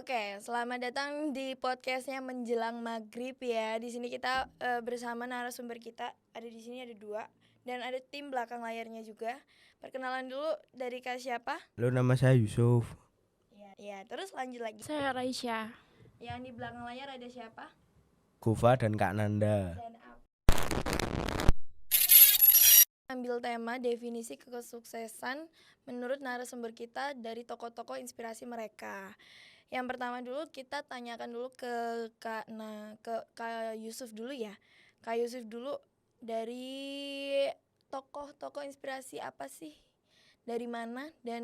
Oke, selamat datang di podcastnya menjelang maghrib ya. Di sini kita bersama narasumber kita. Ada di sini ada 2 dan ada tim belakang layarnya juga. Perkenalan dulu dari Kak siapa? Halo, nama saya Yusuf. Ya, terus lanjut lagi. Saya Raisya. Yang di belakang layar ada siapa? Gova dan Kak Nanda. Dan ambil tema definisi kesuksesan menurut narasumber kita dari tokoh-tokoh inspirasi mereka. Yang pertama dulu kita tanyakan dulu ke Kak Yusuf dulu ya. Kak Yusuf dulu, dari tokoh-tokoh inspirasi apa sih? Dari mana dan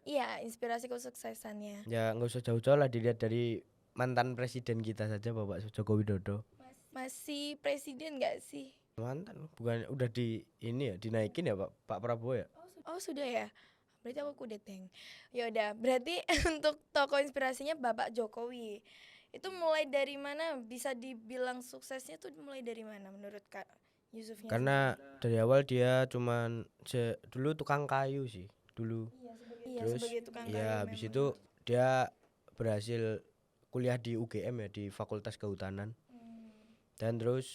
iya, inspirasi kesuksesannya. Ya nggak usah jauh-jauh lah, dilihat dari mantan presiden kita saja, Bapak Joko Widodo. Masih presiden gak sih? Mantan, bukan udah dinaikin ya Pak Prabowo ya. Oh sudah ya. Berarti aku kudeteng. Ya udah, berarti untuk tokoh inspirasinya Bapak Jokowi. Itu mulai dari mana? Bisa dibilang suksesnya tuh mulai dari mana menurut Kak Yusufnya? Karena dari awal dia cuman dulu tukang kayu sih dulu. Iya, Terus sebagai tukang kayu ya habis memang. itu dia berhasil kuliah di UGM ya, di Fakultas Kehutanan. Dan terus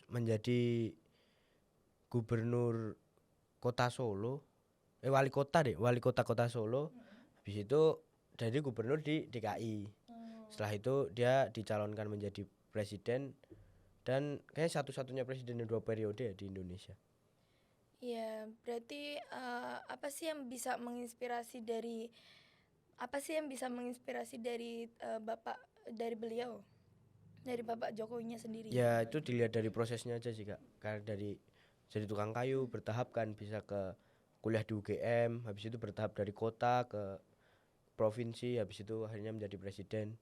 menjadi gubernur kota Solo, wali kota kota Solo. Habis itu jadi gubernur di DKI. Setelah itu dia dicalonkan menjadi presiden, dan kayaknya satu-satunya presiden 2 periode ya di Indonesia. Iya, berarti apa sih yang bisa menginspirasi dari Bapak, dari beliau, dari Bapak Jokowinya sendiri? Ya itu dilihat dari prosesnya aja sih Kak. Karena dari jadi tukang kayu bertahap kan, bisa ke kuliah di UGM, habis itu bertahap dari kota ke provinsi, habis itu akhirnya menjadi presiden.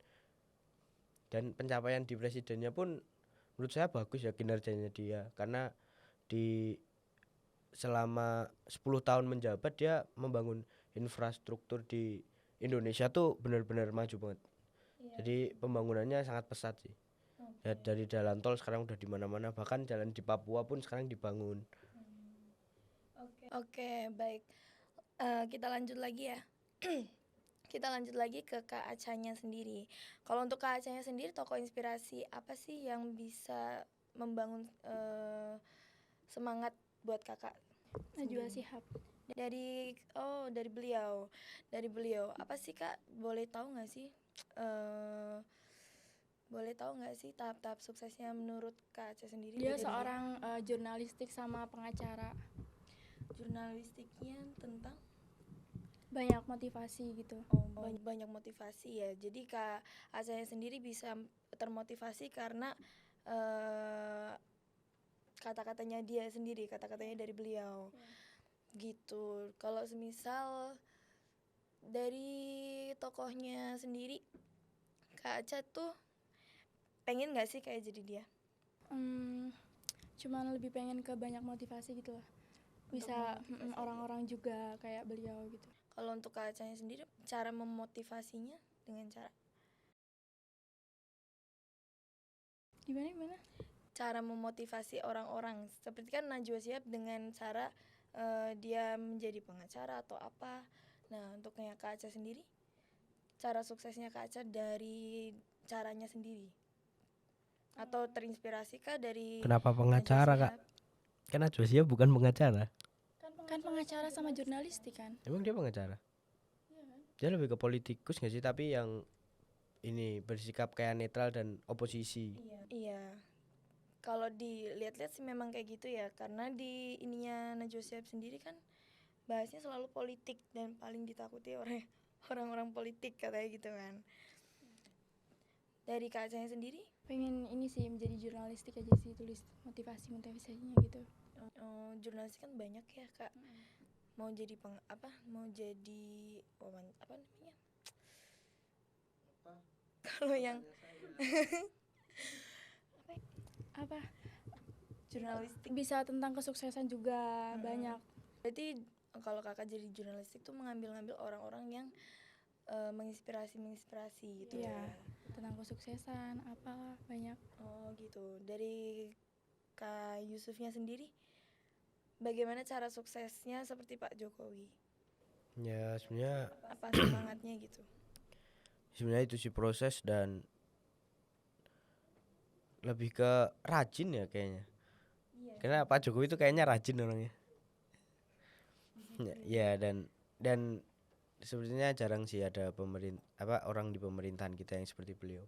Dan pencapaian di presidennya pun menurut saya bagus ya kinerjanya dia, karena di selama 10 tahun menjabat dia membangun infrastruktur di Indonesia tuh benar-benar maju banget. Jadi pembangunannya sangat pesat sih. Ya, dari jalan tol sekarang udah di mana-mana, bahkan jalan di Papua pun sekarang dibangun. Oke, baik. Kita lanjut lagi ya. Kita lanjut lagi ke Kak Acanya sendiri. Kalau untuk Kak Acanya sendiri, tokoh inspirasi apa sih yang bisa membangun semangat buat Kakak? Najwa Shihab. Dari beliau apa sih Kak, boleh tahu nggak sih tahap-tahap suksesnya menurut Kak Aca sendiri? Dia seorang jurnalistik sama pengacara. Jurnalistiknya tentang Banyak motivasi gitu. banyak motivasi ya. Jadi Kak Aca sendiri bisa termotivasi karena kata-katanya dia sendiri, kata-katanya dari beliau. Gitu. Kalau semisal dari tokohnya sendiri, Kak Aca tuh pengen gak sih kayak jadi dia? Cuman lebih pengen ke banyak motivasi gitu lah. Bisa orang-orang juga kayak beliau gitu. Kalau untuk Kak Acanya sendiri, cara memotivasinya dengan cara Gimana? Cara memotivasi orang-orang. Seperti kan Najwa Shihab dengan cara dia menjadi pengacara atau apa. Nah, untuk Kak Aca sendiri, cara suksesnya Kak Aca dari caranya sendiri? Atau terinspirasi kah dari Kenapa pengacara Kak? Kan Najwa Shihab bukan pengacara. Kan pengacara sama jurnalistik kan? Emang dia pengacara? Dia lebih ke politikus nggak sih, tapi yang ini bersikap kayak netral dan oposisi. Iya. Kalau dilihat-lihat sih memang kayak gitu ya, karena di ininya Najwa Shihab sendiri kan bahasnya selalu politik dan paling ditakuti oleh orang-orang politik katanya gitu kan. Dari Kak Acanya sendiri? Pengen ini sih menjadi jurnalistik aja sih, tulis motivasinya gitu. Jurnalis kan banyak ya Kak. Mau jadi mau jadi apa namanya? Kalau yang Apa? jurnalistik Bisa tentang kesuksesan juga banyak. berarti kalau Kakak jadi jurnalistik tuh mengambil orang-orang yang menginspirasi gitu Iya, ya. tentang kesuksesan apa banyak. Oh gitu. Dari Kak Yusufnya sendiri, bagaimana cara suksesnya seperti Pak Jokowi? Ya sebenarnya Apa semangatnya gitu? Sebenarnya itu sih proses dan lebih ke rajin ya kayaknya. Karena Pak Jokowi itu kayaknya rajin orangnya. Ya dan sebenarnya jarang sih ada orang di pemerintahan kita yang seperti beliau,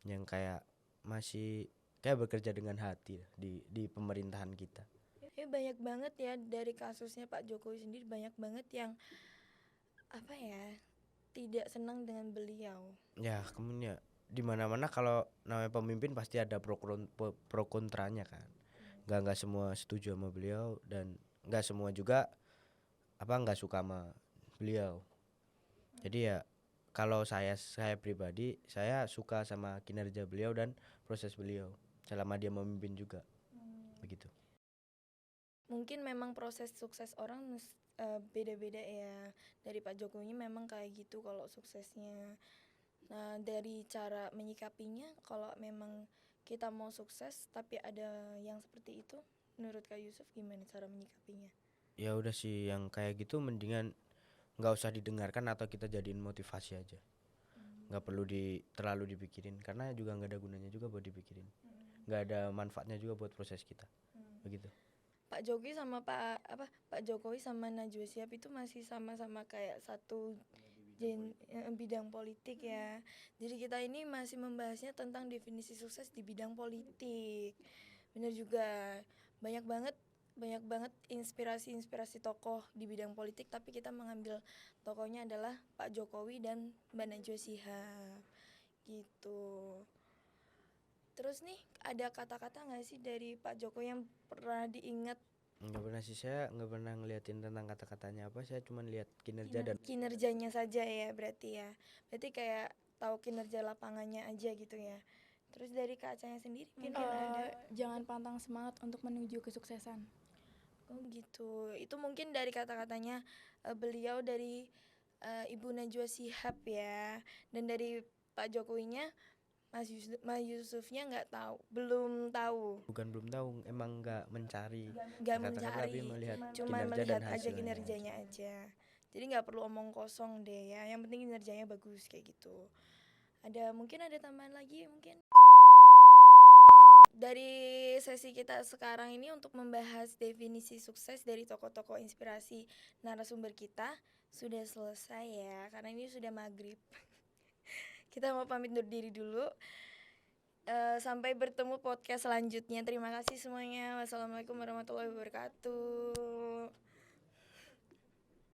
yang kayak masih kayak bekerja dengan hati lah di pemerintahan kita. Banyak banget ya dari kasusnya Pak Jokowi sendiri, banyak banget yang apa ya, tidak senang dengan beliau. Ya kemudian di mana-mana kalau namanya pemimpin pasti ada pro kontranya kan. Nggak semua setuju sama beliau dan nggak semua juga nggak suka sama beliau. Jadi ya kalau saya pribadi saya suka sama kinerja beliau dan proses beliau selama dia memimpin juga. Begitu. Mungkin memang proses sukses orang beda-beda ya. Dari Pak Jokowi memang kayak gitu kalau suksesnya. Nah, dari cara menyikapinya, kalau memang kita mau sukses tapi ada yang seperti itu, menurut Kak Yusuf gimana cara menyikapinya? Ya udah sih yang kayak gitu mendingan nggak usah didengarkan atau kita jadiin motivasi aja. Nggak perlu terlalu dipikirin karena juga nggak ada gunanya juga buat dipikirin. Nggak ada manfaatnya juga buat proses kita. Begitu. Pak Jokowi sama Najwa Shihab itu masih sama-sama kayak satu bidang politik ya. Jadi kita ini masih membahasnya tentang definisi sukses di bidang politik. Bener juga, banyak banget inspirasi tokoh di bidang politik, tapi kita mengambil tokohnya adalah Pak Jokowi dan Mbak Najwa Shihab gitu. Terus nih, ada kata-kata nggak sih dari Pak Jokowi yang pernah diingat? Nggak pernah sih, saya nggak pernah ngeliatin tentang kata-katanya apa, saya cuma lihat kinerja dan Kinerjanya saja ya berarti ya. Berarti kayak tahu kinerja lapangannya aja gitu ya. Terus dari Kak Acanya sendiri mungkin ada. Jangan pantang semangat untuk menuju kesuksesan. Oh gitu. Itu mungkin dari kata-katanya beliau dari Ibu Najwa Shihab ya. Dan dari Pak Jokowinya Mas Yusufnya belum tahu. bukan belum tahu, emang nggak mencari Nggak kata-kata tapi mencari, melihat cuma kinerja melihat dan aja hasilnya. kinerjanya aja. Jadi nggak perlu omong kosong deh ya. Yang penting kinerjanya bagus kayak gitu. Mungkin ada tambahan lagi mungkin. Dari sesi kita sekarang ini untuk membahas definisi sukses dari tokoh-tokoh inspirasi narasumber kita sudah selesai ya, karena ini sudah maghrib. Kita mau pamit undur diri dulu. Sampai bertemu podcast selanjutnya. Terima kasih semuanya. Wassalamualaikum warahmatullahi wabarakatuh.